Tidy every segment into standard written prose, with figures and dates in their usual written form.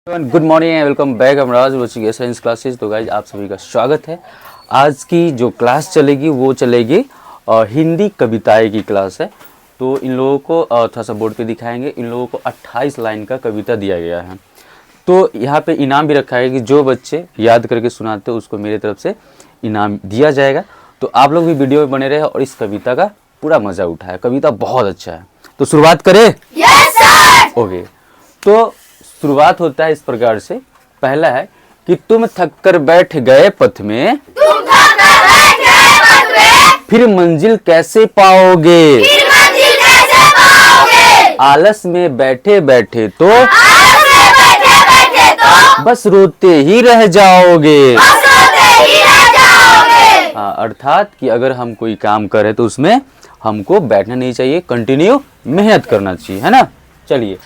Good morning and welcome back. हम राज watching science classes. तो guys आप सभी का स्वागत है। आज की जो क्लास चलेगी वो चलेगी हिंदी कविताएं की क्लास है। तो इन लोगों को थोड़ा सा बोर्ड पे दिखाएंगे। इन लोगों को 28 लाइन का कविता दिया गया है। तो यहाँ पे इनाम भी रखा है कि जो बच्चे याद करके सुनाते हैं उसको मेरी तरफ से इनाम दिया जाएगा। तो आप लोग भी वीडियो में बने रहे और इस कविता का पूरा मजा उठाए। कविता बहुत अच्छा है। तो शुरुआत करें? Yes sir. ओके, तो शुरुआत होता है इस प्रकार से। पहला है कि तुम थक कर बैठ गए पथ में, तुम थक कर बैठ गए पथ में, फिर मंजिल कैसे पाओगे? फिर मंजिल कैसे पाओगे? आलस में बैठे बैठे तो, आलस में बैठे बैठे तो, बस रोते ही रह जाओगे। बस रोते ही रह जाओगे। हाँ, अर्थात कि अगर हम कोई काम करें तो उसमें हमको बैठना नहीं चाहिए, कंटिन्यू मेहनत करना चाहिए, है ना। चलिए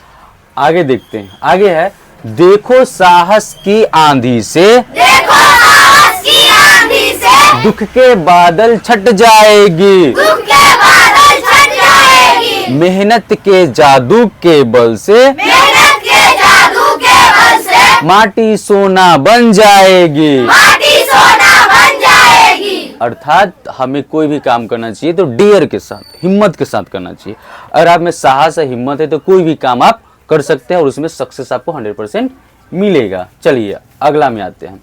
आगे देखते हैं। आगे है, देखो साहस की आंधी से, देखो साहस की आंधी से, दुख के बादल छट जाएगी। दुख के बादल छट जाएगी। मेहनत के जादू के बल से, मेहनत के जादू के बल से, माटी सोना बन जाएगी। माटी सोना बन जाएगी। अर्थात हमें कोई भी काम करना चाहिए तो डेयर के साथ, हिम्मत के साथ करना चाहिए। अगर आप में साहस है, हिम्मत है तो कोई भी काम आप कर सकते हैं और उसमें सक्सेस आपको 100% मिलेगा। चलिए अगला में आते हैं।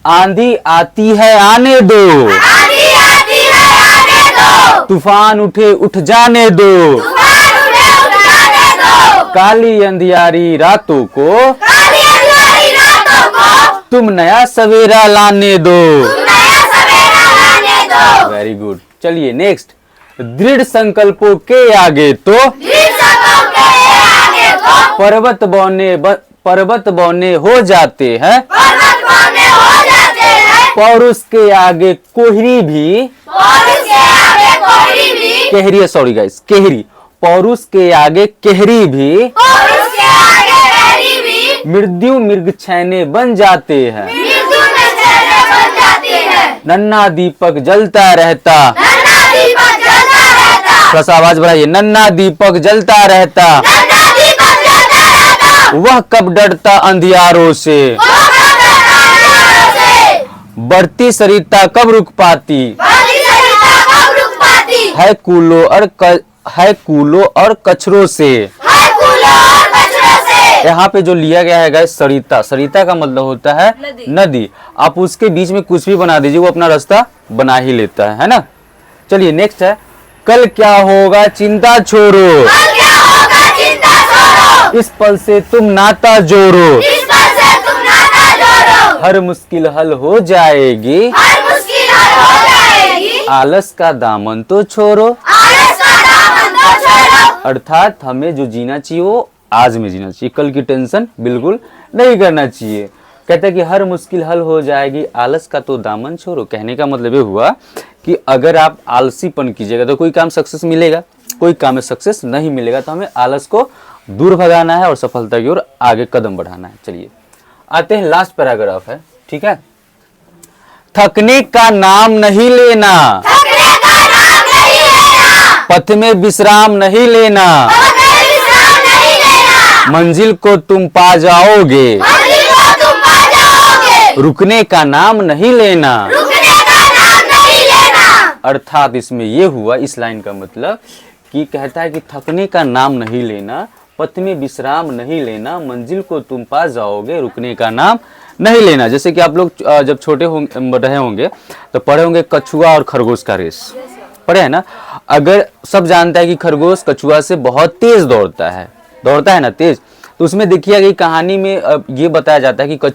आंधी आती है आने दो, आंधी आती है आने दो, तूफान उठे उठ जाने दो, तूफान उठे उठ जाने दो, काली अंधियारी रातों को काली अंधियारी रातों को तुम नया सवेरा लाने दो। तुम नया सवेरा लाने दो। Very good. चलिए नेक्स्ट। दृढ़ संकल्पों के आगे तो दृढ़ संकल्प के आगे तो पर्वत बौने हो जाते हैं। पर्वत बौने हो जाते हैं। पौरुष के आगे कोहरी भी, और उसके आगे कोहरी भी, केहरी है, सॉरी गाइस, केहरी। पौरुष के आगे केहरी भी, और उसके आगे केहरी भी, मृत्यु मृग छैने बन जाते हैं। मृत्यु में चेहरे बन जाते हैं। नन्हा दीपक जलता रहता, नन्हा दीपक जलता रहता, थोड़ा सा आवाज बढ़ाइए। नन्हा दीपक जलता रहता, नन्हा दीपक जलता रहता, वह कब डरता अंधियारों से। वो कब अंधियारों से, बढ़ती सरिता कब रुक पाती, बड़ी सरिता कब रुक पाती, है कूलों और कचरों से। है कूलों और कचरों से। यहाँ पे जो लिया गया है गाइस सरिता, सरिता का मतलब होता है नदी। आप उसके बीच में कुछ भी बना दीजिए, वो अपना रास्ता बना ही लेता है ना। चलिए नेक्स्ट है, कल क्या होगा चिंता छोड़ो, कल क्या होगा चिंता छोड़ो, इस पल से तुम नाता जोड़ो। इस पल से तुम नाता जोड़ो, हर मुश्किल हल हो जाएगी, हर मुश्किल हल हो जाएगी। आलस का दामन तो छोड़ो। आलस का दामन तो छोड़ो। अर्थात हमें जो जीना चाहिए वो आज में जीना चाहिए, कल की टेंशन बिल्कुल नहीं करना चाहिए। कहते हैं कि हर मुश्किल हल हो जाएगी, आलस का तो दामन छोड़ो। कहने का मतलब ये हुआ कि अगर आप आलसीपन कीजिएगा तो कोई काम सक्सेस मिलेगा, कोई काम में सक्सेस नहीं मिलेगा। तो हमें आलस को दूर भगाना है और सफलता की ओर आगे कदम बढ़ाना है। चलिए आते हैं, लास्ट पैराग्राफ है, ठीक है। थकने का नाम नहीं लेना, थकने का नाम नहीं लेना, पथ में विश्राम नहीं लेना, पथ में विश्राम नहीं लेना, मंजिल को तुम पा जाओगे, मंजिल को तुम पा जाओगे, रुकने का नाम नहीं लेना। रुकने का नाम नहीं लेना। अर्थात इसमें यह हुआ, इस लाइन का मतलब कि कहता है कि थकने का नाम नहीं लेना, पथ में विश्राम नहीं लेना, मंजिल को तुम पा जाओगे, रुकने का नाम नहीं लेना। जैसे कि आप लोग जब छोटे रहे होंगे तो पढ़े होंगे कछुआ और खरगोश का रेस, पढ़े है ना। अगर सब जानता है कि खरगोश कछुआ से बहुत तेज दौड़ता है ना, तेज। तो उसमें देखिए कि कहानी में ये बताया जाता है कि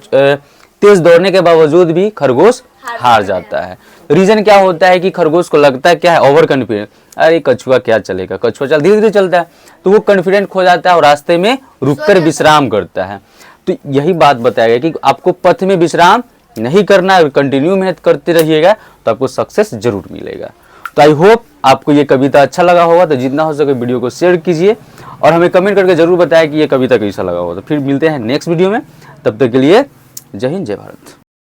तेज दौड़ने के बावजूद भी खरगोश हार जाता है। रीजन क्या होता है कि खरगोश को लगता है क्या है, ओवर कॉन्फिडेंस। अरे कछुआ क्या चलेगा, कछुआ चल धीरे धीरे चलता है, तो वो कॉन्फिडेंट खो जाता है और रास्ते में रुककर विश्राम करता है। तो यही बात बताया गया कि आपको पथ में विश्राम नहीं करना है, कंटिन्यू मेहनत करते रहिएगा तो आपको सक्सेस जरूर मिलेगा। तो आई होप आपको ये कविता अच्छा लगा होगा। तो जितना हो सके वीडियो को शेयर कीजिए और हमें कमेंट करके जरूर बताएं कि ये कविता कैसा लगा होगा। तो फिर मिलते हैं नेक्स्ट वीडियो में, तब तक के लिए जय हिंद जय भारत।